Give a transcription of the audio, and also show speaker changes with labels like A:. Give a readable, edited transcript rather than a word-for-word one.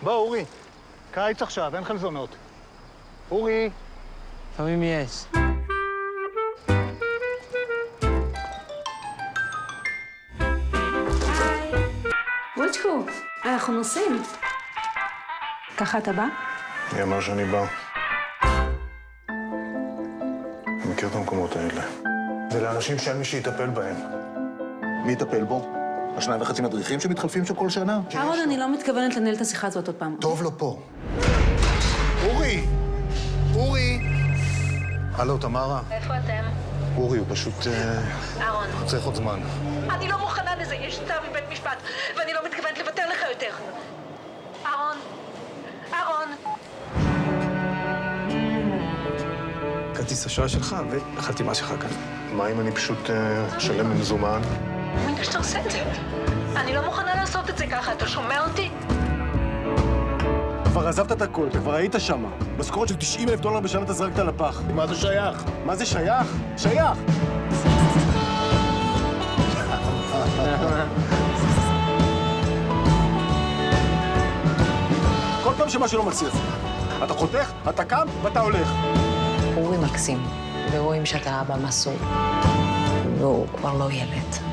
A: בוא, אורי. קיץ עכשיו, אין חלזונות. אורי.
B: לפעמים יש.
C: ווצ'קו, אנחנו נוסעים. ככה אתה בא?
A: מי אמר שאני בא? אני מכיר את המקומות האלה. זה לאנשים שאין מי שיטפל בהם.
D: מי יטפל בו? 2.5 מדריכים שמתחלפים שם כל שנה?
C: אהרון, אני לא מתכוונת לנהל את השיחה הזאת עוד פעם.
A: טוב לו פה. אורי! אורי! הלו, תמרה.
E: איפה אתם?
A: אורי, הוא פשוט...
E: אהרון.
A: צריך עוד זמן.
E: אני לא מוכנה לזה, יש צו מבית משפט, ואני לא מתכוונת לוותר לך יותר. אהרון. אהרון.
B: כרטיס אשראי שלך והחתימה שלך כאן.
A: מה אם אני פשוט אשלם במזומן?
E: מי שאתה עושה את זה? אני לא מוכנה לעשות את זה ככה, אתה שומע אותי?
F: כבר עזבת את הכל, אתה כבר היית שם. משכורת של $90,000 בשנה אתה זרקת לפח.
A: מה זה שייך?
F: מה זה שייך? שייך! כל פעם שמשהו לא מצליח. אתה חותך, אתה קם ואתה הולך.
G: אורי מקסים, ורואים שאתה אבא מסור, והוא כבר לא ילד.